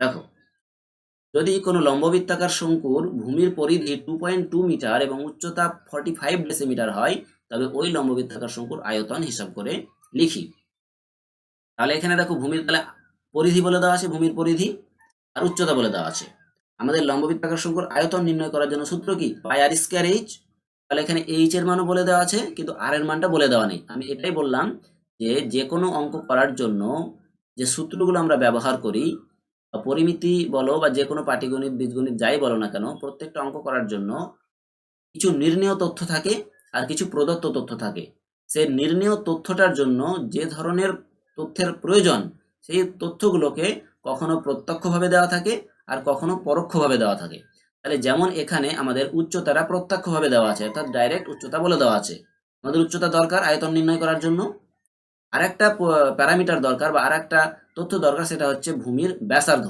দেখো যদি কোনো লম্ববৃত্তাকার শঙ্কুর ভূমির পরিধি 2.2 মিটার এবং উচ্চতা 45 ডেসিমিটার হয়, তবে ওই লম্ববৃত্তাকার শঙ্কুর আয়তন হিসাব করে লিখি। তাহলে এখানে দেখো ভূমির তাহলে পরিধি বলে দেওয়া আছে, ভূমির পরিধি আর উচ্চতা বলে দেওয়া আছে। আমাদের লম্ববৃত্তাকার শঙ্কুর আয়তন নির্ণয় করার জন্য সূত্র কি? Pi R square H. তাহলে এখানে এইচ এর মানও বলে দেওয়া আছে কিন্তু আর এর মানটা বলে দেওয়া নেই। আমি এটাই বললাম যে যে কোনো অঙ্ক করার জন্য যে সূত্রগুলো আমরা ব্যবহার করি পরিমিতি বলো বা যে কোনো পাটিগণিত বীজগণিত যাই বলো না কেন, প্রত্যেকটা অঙ্ক করার জন্য কিছু নির্ণেয় তথ্য থাকে আর কিছু প্রদত্ত তথ্য থাকে। সেই নির্ণেয় তথ্যটার জন্য যে ধরনের তথ্যের প্রয়োজন, সেই তথ্যগুলোকে কখনো প্রত্যক্ষভাবে দেওয়া থাকে আর কখনো পরোক্ষভাবে দেওয়া থাকে। তাহলে যেমন এখানে আমাদের উচ্চতাটা প্রত্যক্ষভাবে দেওয়া আছে, অর্থাৎ ডাইরেক্ট উচ্চতা বলে দেওয়া আছে। আমাদের উচ্চতা দরকার আয়তন নির্ণয় করার জন্য। আরেকটা প্যারামিটার দরকার বা আরেকটা তথ্য দরকার, সেটা হচ্ছে ভূমির ব্যাসার্ধ।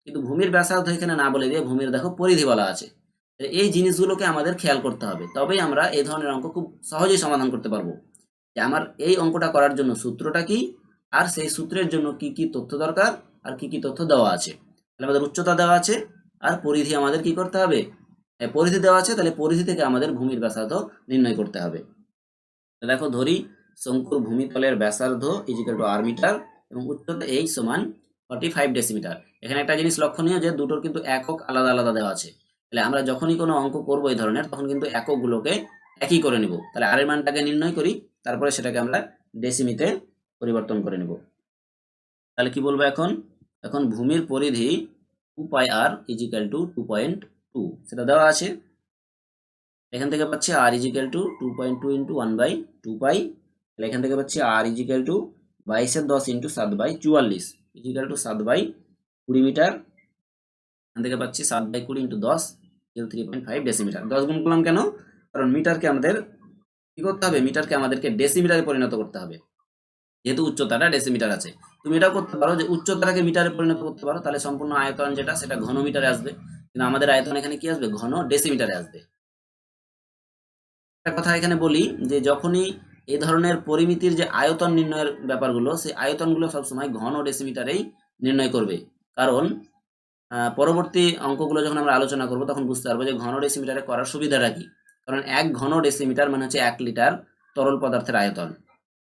কিন্তু ভূমির ব্যাসার্ধ এখানে না বলে দিয়ে ভূমির দেখো পরিধি বলা আছে। এই জিনিসগুলোকে আমাদের খেয়াল করতে হবে, তবেই আমরা এই ধরনের অঙ্ক খুব সহজেই সমাধান করতে পারবো। যে আমার এই অঙ্কটা করার জন্য সূত্রটা কি, আর সেই সূত্রের জন্য কি কি তথ্য দরকার আর কি কি তথ্য দেওয়া আছে। তাহলে আমাদের উচ্চতা দেওয়া আছে আর পরিধি আমাদের কি করতে হবে, পরিধি দেওয়া আছে, তাহলে পরিধি থেকে আমাদের ভূমির ব্যাসার্ধ নির্ণয় করতে হবে। দেখো ধরি শঙ্কুর ভূমিতলের ব্যাসার্ধ ইজিক্যাল টু আর মিটার এবং উচ্চতা h সমান 45 ডেসিমিটার। এখানে একটা জিনিস লক্ষণীয় যে দুটোর কিন্তু একক আলাদা আলাদা দেওয়া আছে। তাহলে আমরা যখনই কোনো অঙ্ক করবো এই ধরনের, তখন কিন্তু এককগুলোকে একই করে নেব। তাহলে আর এর মানটাকে নির্ণয় করি, তারপরে সেটাকে আমরা ডেসিমিতে পরিবর্তন করে নেব। তাহলে কি বলবো এখন, এখন ভূমির পরিধি 2 πr ইজিক্যাল টু 2.2 সেটা দেওয়া আছে। এখান থেকে পাচ্ছি R is equal to 2.2 into 1/2 pi. তাহলে এখান থেকে পাচ্ছি R is equal to 22/10 into 7/44 is equal to 7/20 metre. এখান থেকে পাচ্ছি 7/20 ইন্টু 10 3.5 ডেসিমিটার। 10 গুণ করলাম কেন, কারণ মিটারকে আমাদের কি করতে হবে, মিটারকে আমাদেরকে ডেসিমিটারে পরিণত করতে হবে, যেহেতু উচ্চতাটা ডেসিমিটার আছে। তুমি এটাও করতে পারো যে উচ্চতাটাকে মিটারে পরিণত করতে পারো, তাহলে সম্পূর্ণ আয়তন যেটা সেটা ঘন মিটারে আসবে, কিন্তু আমাদের আয়তন এখানে কি আসবে, ঘন ডেসিমিটারে আসবে। একটা কথা এখানে বলি যে যখনই এই ধরনের পরিমিতির যে আয়তন নির্ণয়ের ব্যাপারগুলো, সেই আয়তনগুলো সবসময় ঘন ডেসিমিটারেই নির্ণয় করবে। কারণ পরবর্তী অঙ্কগুলো যখন আমরা আলোচনা করব তখন বুঝতে পারবো যে ঘন ডেসিমিটারে করার সুবিধাটা কি। কারণ 1 ঘন ডেসিমিটার মানে হচ্ছে 1 লিটার তরল পদার্থের আয়তন।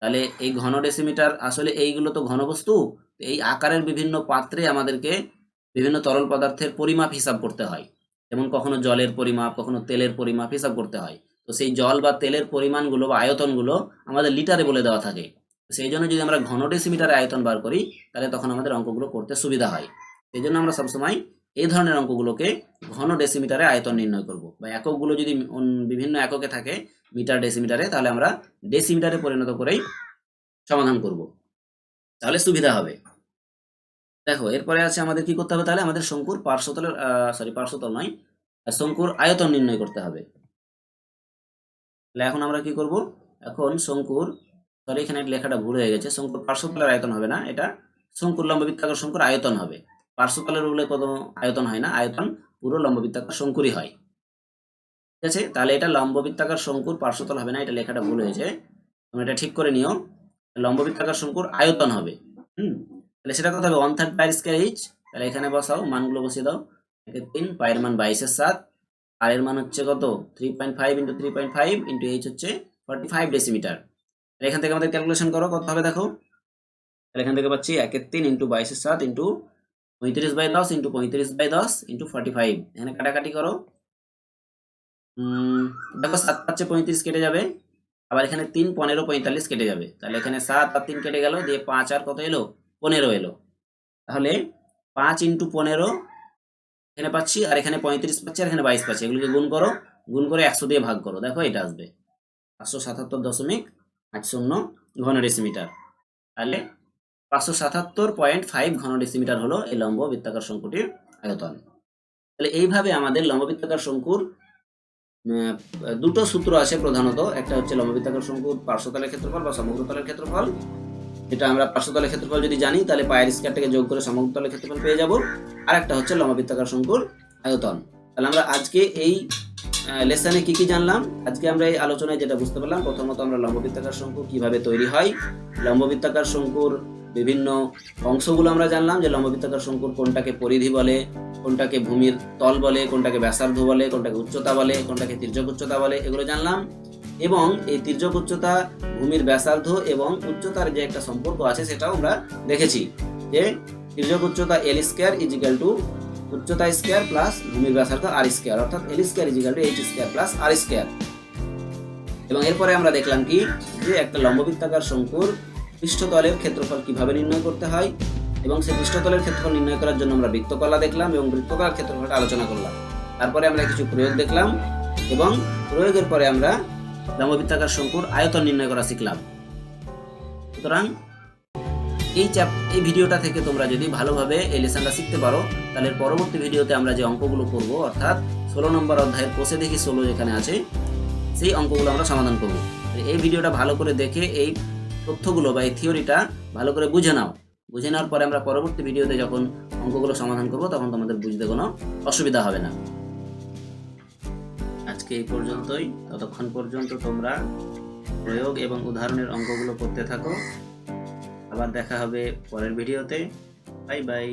তাহলে এই ঘন ডেসিমিটার আসলে এইগুলো তো ঘনবস্তু, এই আকারের বিভিন্ন পাত্রে আমাদেরকে বিভিন্ন তরল পদার্থের পরিমাপ হিসাব করতে হয়। যেমন কখনো জলের পরিমাপ, কখনো তেলের পরিমাপ হিসাব করতে হয়। তো সেই জল বা তেলের পরিমাণগুলো বা আয়তনগুলো আমাদের লিটারে বলে দেওয়া থাকে। সেই জন্য যদি আমরা ঘন ডেসিমিটারে আয়তন বার করি, তাহলে তখন আমাদের অঙ্কগুলো করতে সুবিধা হয়। সেই জন্য আমরা সবসময় এই ধরনের অঙ্কগুলোকে ঘন ডেসিমিটারে আয়তন নির্ণয় করব, বা এককগুলো যদি বিভিন্ন এককে থাকে মিটার ডেসিমিটারে, তাহলে আমরা ডেসিমিটারে পরিণত করেই সমাধান করব, তাহলে সুবিধা হবে। দেখো এরপরে আছে আমাদের কি করতে হবে, তাহলে আমাদের শঙ্কুর পার্শ্বতলের পার্শ্বতল নয়, শঙ্কুর আয়তন নির্ণয় করতে হবে। তাহলে এখন আমরা কি করব, এখন শঙ্কুর এখানে লেখাটা ভুল হয়ে গেছে, শঙ্কুর পার্শ্বতলের আয়তন হবে না, এটা শঙ্কুর লম্ববৃত্তাকার শঙ্কুর আয়তন হবে। পার্শ্বতলের বলে কোনো আয়তন হয় না, আয়তন পুরো লম্ববৃত্তাকার শঙ্কুরই হয়। ঠিক আছে, তাহলে এটা লম্ববৃত্তাকার শঙ্কুর পার্শ্বতল হবে না, এটা লেখাটা ভুল হয়েছে, তোমরা এটা ঠিক করে নিও। লম্ববৃত্তাকার শঙ্কুর আয়তন হবে। তাহলে সেটা কত হবে, 1/3 পাই স্কয়ার এইচ। তাহলে এখানে বসাও, মানগুলো বসিয়ে দাও। 3 পায়ের মান 22/7, আর এর মান হচ্ছে কত 3.5 ইন্টু 3.5 ইন্টু এইচ হচ্ছে 45 ডেসিমিটার। এখান থেকে আমাদের ক্যালকুলেশন করো কত হবে, দেখো তাহলে এখান থেকে পাচ্ছি 1/3 ইন্টু 22/7 ইন্টু 35/10 ইন্টু 35/10 ইন্টু 45। এখানে কাটাকাটি করো, দেখো 7 পাচ্ছে 35 কেটে যাবে, আবার এখানে 3 15 45 কেটে যাবে। তাহলে এখানে 7 আর 3 কেটে গেল, দিয়ে 5 আর কত এলো 15 এলো। তাহলে 5 ইন্টু 15 এখানে পাচ্ছি, আর এখানে 35 পাচ্ছি, আর এখানে 22 পাচ্ছি। এগুলোকে গুণ করো, গুণ করে 100 দিয়ে ভাগ করো, দেখো এটা আসবে 577.80 ঘন ডেসিমিটার। তাহলে 577.5 ঘন ডেসিমিটার হলো এই লম্ব বৃত্তাকার শঙ্কুটির আয়তন। তাহলে এইভাবে আমাদের লম্ব বৃত্তাকার শঙ্কুর দুটো সূত্র আছে প্রধানত, একটা হচ্ছে লম্ব বৃত্তাকার শঙ্কুর পার্শ্বতলের ক্ষেত্রফল বা সমগ্রতলের ক্ষেত্রফল, যেটা আমরা পার্শ্বতলের ক্ষেত্রফল যদি জানি তাহলে পায়ের স্কয়ারটাকে যোগ করে সমগ্রতলের ক্ষেত্রফল পেয়ে যাব। আর একটা হচ্ছে লম্ব বৃত্তাকার শঙ্কুর আয়তন। তাহলে আমরা আজকে এই লেসনে কি কি জানলাম, আজকে আমরা এই আলোচনায় যেটা বুঝতে পারলাম, প্রথমত আমরা লম্ব বৃত্তাকার শঙ্কু কিভাবে তৈরি হয়, লম্ব বৃত্তাকার শঙ্কুর বিভিন্ন অংশগুলো আমরা জানলাম, যে লম্ব বৃত্তাকার শঙ্কুর কোনটাকে পরিধি বলে, কোনটাকে ভূমির তল বলে, কোনটাকে ব্যাসার্ধ বলে, কোনটাকে উচ্চতা বলে, কোনটাকে তির্যক উচ্চতা বলে, এগুলো জানলাম। এবং এই তির্যক উচ্চতা, ভূমির ব্যাসার্ধ এবং উচ্চতার যে একটা সম্পর্ক আছে সেটাও আমরা দেখেছি, যে তির্যক উচ্চতা এল স্কয়ার ইজিক্যাল টু উচ্চতা স্কয়ার প্লাস ভূমির ব্যাসার্ধ আর স্কয়ার, অর্থাৎ L square is equal to H square plus R square. এবং এরপরে আমরা দেখলাম কি, যে একটা লম্ববৃত্তাকার শঙ্কুর পৃষ্ঠতলের ক্ষেত্রফল কিভাবে নির্ণয় করতে হয়, এবং সেই পৃষ্ঠতলের ক্ষেত্রফল নির্ণয় করার জন্য আমরা বৃত্তকলা দেখলাম এবং বৃত্তকলার ক্ষেত্রফলটা আলোচনা করলাম। তারপরে আমরা কিছু প্রয়োগ দেখলাম এবং প্রয়োগের পরে আমরা লম্ববৃত্তাকার শঙ্কুর আয়তন নির্ণয় করা শিখলাম। সুতরাং এই ভিডিওটা থেকে তোমরা যদি ভালোভাবে এই লেসনটা শিখতে পারো, তাহলে পরবর্তী ভিডিওতে আমরা যে অঙ্কগুলো করব, অর্থাৎ 16 নম্বর অধ্যায়ের কোষে দেখি 16 যেখানে আছে, সেই অঙ্কগুলো আমরা সমাধান করব। এই ভিডিওটা ভালো করে দেখে এই তথ্যগুলো বা এই থিওরিটা ভালো করে বুঝে নাও। বুঝে নেওয়ার পরে আমরা পরবর্তী ভিডিওতে যখন অঙ্কগুলো সমাধান করব তখন তোমাদের বুঝতে কোনো অসুবিধা হবে না। আজকে এই পর্যন্তই। ততক্ষণ পর্যন্ত তোমরা প্রয়োগ এবং উদাহরণের অঙ্কগুলো করতে থাকো। আবার দেখা হবে পরের ভিডিওতে। Bye bye.